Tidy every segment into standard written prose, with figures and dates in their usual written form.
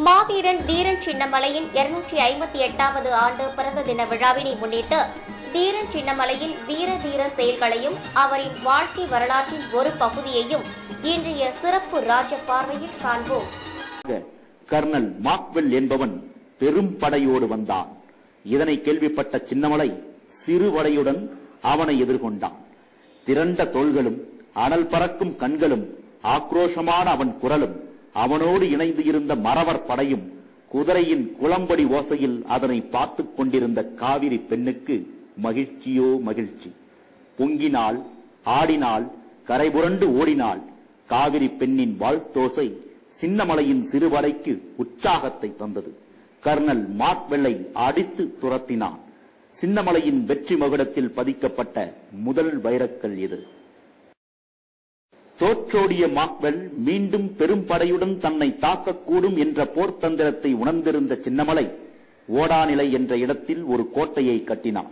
மாவீரன் தீரன் சின்னமலையின் 258வது ஆண்டு பிறந்த தின விழாவினை முன்னிட்டு தீரன் சின்னமலையில் வீர தீர செயல்களையும் அவரின் வாழ்க்கை வரலாற்றின் ஒரு பகுதியையும் இன்றைய சிறப்பு ராஜ பார்வையில் காண்போம். கர்னல் மாக்வெல் என்பவன் பெரும் படையோடு வந்தான். இதனை கேள்விப்பட்ட சின்னமலை சிறுபடையுடன் அவனை எதிர்கொண்டான். திரண்ட தோள்களும் அனல் பறக்கும் கண்களும் ஆக்ரோஷமான அவன் குரலும் அவனோடு இணைந்து இருந்த மறவர் படையும் குதிரையின் குளம்படி ஓசையில் அதனை பார்த்துக் கொண்டிருந்த காவிரி பெண்ணுக்கு மகிழ்ச்சியோ மகிழ்ச்சி. பொங்கினாள், ஆடினாள், கரைபுரண்டு ஓடினாள். காவிரி பெண்ணின் வாழ்த்தோசை சின்னமலையின் சிறுபடைக்கு உற்சாகத்தை தந்தது. கர்னல் மாக்வெல்லை அடித்து துரத்தினான். சின்னமலையின் வெற்றி மகுடத்தில் பதிக்கப்பட்ட முதல் வைரக்கல் இது. தோற்றோடிய மாக்வெல் மீண்டும் பெரும் படையுடன் தன்னை தாக்கக்கூடும் என்ற போர்த்தந்திரத்தை உணர்ந்திருந்த சின்னமலை ஓடாநிலை என்ற இடத்தில் ஒரு கோட்டையை கட்டினான்.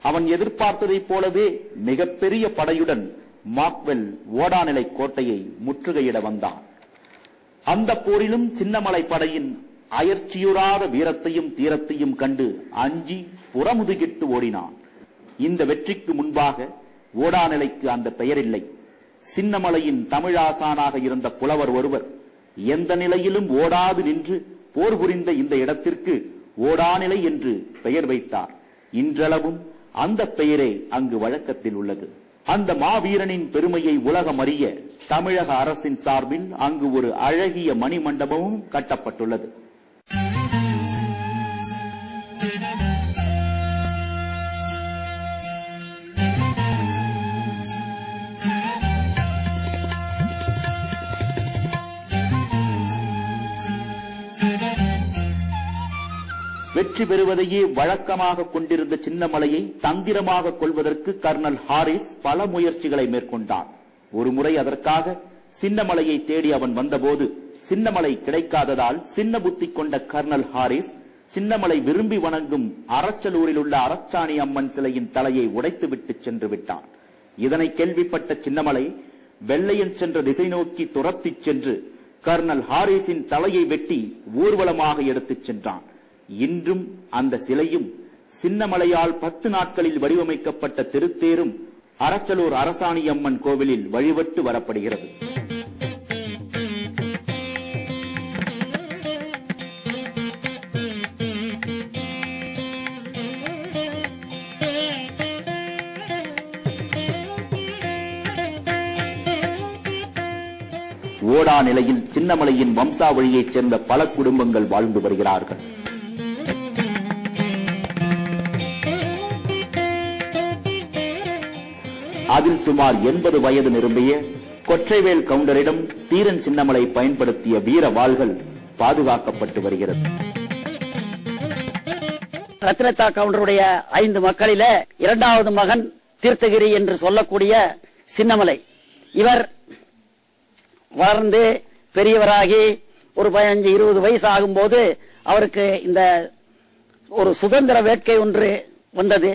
அவன் எதிர்பார்த்ததைப் போலவே மிகப்பெரிய படையுடன் மாக்வெல் ஓடாநிலை கோட்டையை முற்றுகையிட வந்தான். அந்த போரிலும் சின்னமலை படையின் அயற்சியுறாத வீரத்தையும் தீரத்தையும் கண்டு அஞ்சி புறமுதுகிட்டு ஓடினான். இந்த வெற்றிக்கு முன்பாக ஓடாநிலைக்கு அந்த பெயரில்லை. சின்னமலையின் தமிழாசானாக இருந்த புலவர் ஒருவர் எந்த நிலையிலும் ஓடாது நின்று போர் புரிந்த இந்த இடத்திற்கு ஓடாநிலை என்று பெயர் வைத்தார். இன்றளவும் அந்த பெயரே அங்கு வழக்கத்தில் உள்ளது. அந்த மாவீரனின் பெருமையை உலகம் அறிய தமிழக அரசின் சார்பில் அங்கு ஒரு அழகிய மணிமண்டபமும் கட்டப்பட்டுள்ளது. வெற்றி பெறுவதையே வழக்கமாக கொண்டிருந்த சின்னமலையை தந்திரமாக கொள்வதற்கு கர்னல் ஹாரிஸ் பல முயற்சிகளை மேற்கொண்டான். ஒருமுறை அதற்காக சின்னமலையை தேடி அவன் வந்தபோது சின்னமலை கிடைக்காததால் சின்ன புத்தி கொண்ட கர்னல் ஹாரிஸ் சின்னமலை விரும்பி வணங்கும் அரச்சலூரில் உள்ள அரச்சாணி அம்மன் சிலையின் தலையை உடைத்துவிட்டு சென்று விட்டான். இதனை கேள்விப்பட்ட சின்னமலை வெள்ளையன் சென்ற திசை நோக்கி துரத்திச் சென்று கர்னல் ஹாரிஸின் தலையை வெட்டி ஊர்வலமாக எடுத்துச் சென்றான். இன்றும் அந்த சிலையும் சின்னமலையால் 10 நாட்களில் வடிவமைக்கப்பட்ட திருத்தேரும் அரச்சலூர் அரசாணி அம்மன் கோவிலில் வழிபட்டு வரப்படுகிறது. ஓடா நிலையில் சின்னமலையின் வம்சாவழியைச் சேர்ந்த பல குடும்பங்கள் வாழ்ந்து வருகிறார்கள். அதில் சுமார் 80 வயது நிரம்பிய கொற்றைவேல் கவுண்டரிடம் தீரன் சின்னமலை பயன்படுத்திய வீர வாள்கள் பாதுகாக்கப்பட்டு வருகிறது. ரத்னத்தா கவுண்டருடைய 5 மக்களில 2வது மகன் தீர்த்தகிரி என்று சொல்லக்கூடிய சின்னமலை. இவர் வளர்ந்து பெரியவராகி ஒரு 15-20 வயசு ஆகும்போது அவருக்கு இந்த ஒரு சுதந்திர வேட்கை ஒன்று வந்தது.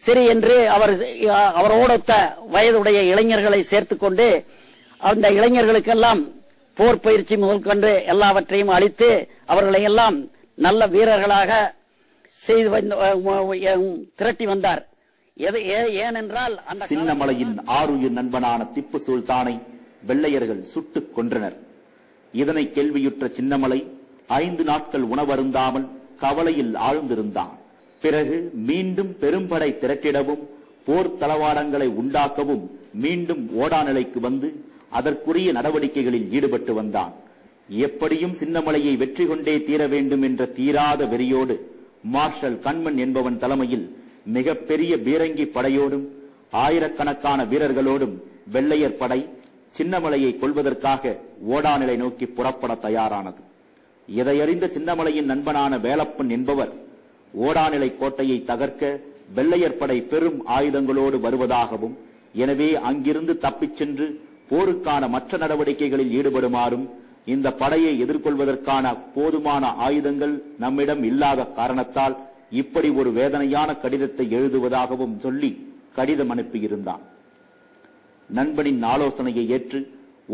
சரி என்று அவரோடொத்த வயதுடைய இளைஞர்களை சேர்த்துக் கொண்டு அந்த இளைஞர்களுக்கெல்லாம் போர் பயிற்சி முதல் கொண்டு எல்லாவற்றையும் அளித்து அவர்களை எல்லாம் நல்ல வீரர்களாக செய்து திரட்டி வந்தார். ஏனென்றால் அந்த சின்னமலையின் ஆருயிர் நண்பனான திப்பு சுல்தானை வெள்ளையர்கள் சுட்டுக் கொன்றனர். இதனை கேள்வியுற்ற சின்னமலை 5 நாட்கள் உணவருந்தாமல் கவலையில் ஆழ்ந்திருந்தான். பிறகு மீண்டும் பெரும்படை திரட்டிடவும் போர் தளவாடங்களை உண்டாக்கவும் மீண்டும் ஓடாநிலைக்கு வந்து அதற்குரிய நடவடிக்கைகளில் ஈடுபட்டு வந்தான். எப்படியும் சின்னமலையை வெற்றி கொண்டே தீர வேண்டும் என்ற தீராத வெறியோடு மார்ஷல் கண்மன் என்பவன் தலைமையில் மிகப்பெரிய பீரங்கி படையோடும் ஆயிரக்கணக்கான வீரர்களோடும் வெள்ளையர் படை சின்னமலையை கொள்வதற்காக ஓடாநிலை நோக்கி புறப்பட தயாரானது. இதையறிந்த சின்னமலையின் நண்பனான வேலப்பன் என்பவர் ஓடாநிலை கோட்டையை தகர்க்க வெள்ளையர் படை பெரும் ஆயுதங்களோடு வருவதாகவும் எனவே அங்கிருந்து தப்பிச் சென்று போருக்கான மற்ற நடவடிக்கைகளில் ஈடுபடுமாறும் இந்த படையை எதிர்கொள்வதற்கான போதுமான ஆயுதங்கள் நம்மிடம் இல்லாத காரணத்தால் இப்படி ஒரு வேதனையான கடிதத்தை எழுதுவதாகவும் சொல்லி கடிதம் அனுப்பியிருந்தான். நண்பனின் ஆலோசனையை ஏற்று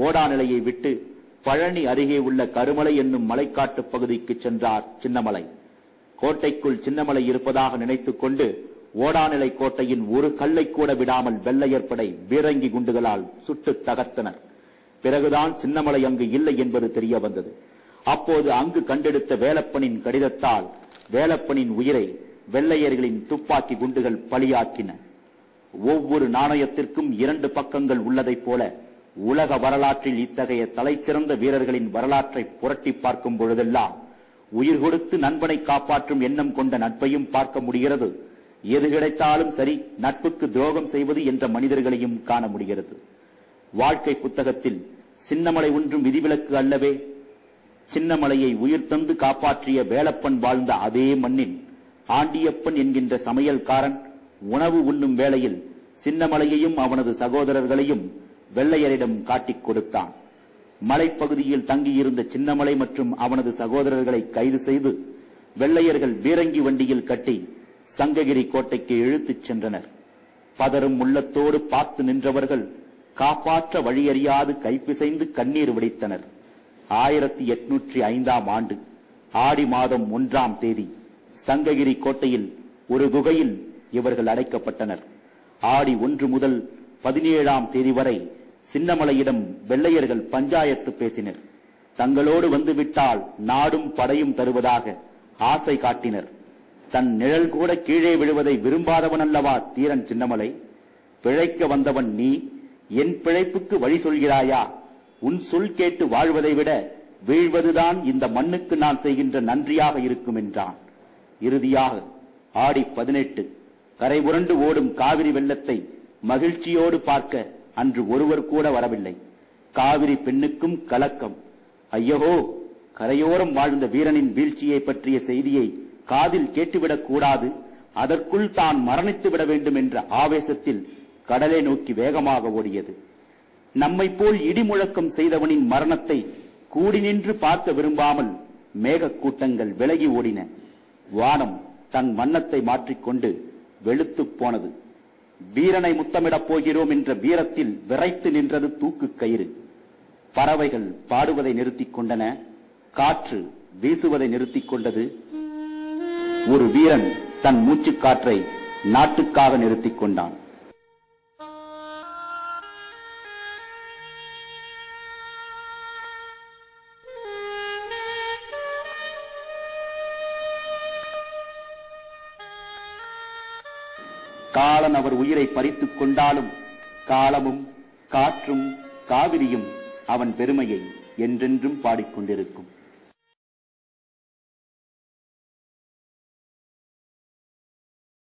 ஓடாநிலையை விட்டு பழனி அருகே உள்ள கருமலை என்னும் மலைக்காட்டு பகுதிக்கு சென்றார் சின்னமலை. கோட்டைக்குள் சின்னமலை இருப்பதாக நினைத்துக் கொண்டு ஓடாநிலை கோட்டையின் ஒரு கல்லை கூட விடாமல் வெள்ளையர் படை பீரங்கி குண்டுகளால் சுட்டு தகர்த்தனர். பிறகுதான் சின்னமலை அங்கு இல்லை என்பது தெரிய வந்தது. அப்போது அங்கு கண்டெடுத்த வேலப்பனின் கடிதத்தால் வேலப்பனின் உயிரை வெள்ளையர்களின் துப்பாக்கி குண்டுகள் பலியாக்கின. ஒவ்வொரு நாணயத்திற்கும் 2 பக்கங்கள் உள்ளதைப் போல உலக வரலாற்றில் இத்தகைய தலைச்சிறந்த வீரர்களின் வரலாற்றை புரட்டி பார்க்கும் பொழுதெல்லாம் உயிர் கொடுத்து நண்பனை காப்பாற்றும் எண்ணம் கொண்ட நட்பையும் பார்க்க முடிகிறது. எது கிடைத்தாலும் சரி, நட்புக்கு துரோகம் செய்வது என்ற மனிதர்களையும் காண முடிகிறது. வாழ்க்கை புத்தகத்தில் சின்னமலை ஒன்றும் விதிவிலக்கு அல்லவே. சின்னமலையை உயிர் தந்து காப்பாற்றிய வேலப்பன் வாழ்ந்த அதே மண்ணில் ஆண்டியப்பன் என்கின்ற சமையல்காரன் உணவு உண்ணும் வேளையில் சின்னமலையையும் அவனது சகோதரர்களையும் வெள்ளையரிடம் காட்டிக் கொடுத்தான். மலைப்பகுதியில் தங்கியிருந்த சின்னமலை மற்றும் அவனது சகோதரர்களை கைது செய்து வெள்ளையர்கள் பீரங்கி வண்டியில் கட்டி சங்ககிரி கோட்டைக்கு இழுத்துச் சென்றனர். பதறும் உள்ளத்தோடு பார்த்து நின்றவர்கள் காப்பாற்ற வழியறியாது கைப்பிசைந்து கண்ணீர் வடித்தனர். 1805ஆம் ஆண்டு ஆடி மாதம் 1ஆம் தேதி சங்ககிரி கோட்டையில் ஒரு குகையில் இவர்கள் அடைக்கப்பட்டனர். ஆடி 1 முதல் 17ஆம் தேதி வரை சின்னமலையிடம் வெள்ளையர்கள் பஞ்சாயத்து பேசினர். தங்களோடு வந்துவிட்டால் நாடும் படையும் தருவதாக ஆசை காட்டினர். தன் நிழல் கூட கீழே விழுவதை விரும்பாதவன் அல்லவா தீரன் சின்னமலை? பிழைக்க வந்தவன் நீ என் பிழைப்புக்கு வழி சொல்கிறாயா? உன் சொல் கேட்டு வாழ்வதை விட வீழ்வதுதான் இந்த மண்ணுக்கு நான் செய்கின்ற நன்றியாக இருக்கும் என்றான். இறுதியாக ஆடி 18 கரை புரண்டு ஓடும் காவிரி வெள்ளத்தை மகிழ்ச்சியோடு பார்க்க அன்று ஒருவர் கூட வரவில்லை. காவிரி பெண்ணுக்கும் கலக்கம். ஐயோ, கரையோரம் வாழ்ந்த வீரனின் வீழ்ச்சியை பற்றிய செய்தியை காதில் கேட்டுவிடக் கூடாது, அதற்குள் தான் மரணித்து விட வேண்டும் என்ற ஆவேசத்தில் கடலை நோக்கி வேகமாக ஓடியது. நம்மை போல் இடிமுழக்கம் செய்தவனின் மரணத்தை கூடி நின்று பார்க்க விரும்பாமல் மேகக்கூட்டங்கள் விலகி ஓடின. வானம் தன் வண்ணத்தை மாற்றிக்கொண்டு வெளுத்துப் போனது. வீரனை முத்தமிடப் போகிறோம் என்ற வீரத்தில் விரைத்து நின்றது தூக்கு கயிறு. பறவைகள் பாடுவதை நிறுத்திக் கொண்டன. காற்று வீசுவதை நிறுத்திக் கொண்டது. ஒரு வீரன் தன் மூச்சுக்காற்றை நாட்டுக்காக நிறுத்திக் கொண்டான். காலன் அவர் உயிரை பறித்துக் கொண்டாலும் காலமும் காற்றும் காவிரியும் அவன் பெருமையை என்றென்றும் பாடிக்கொண்டிருக்கும்.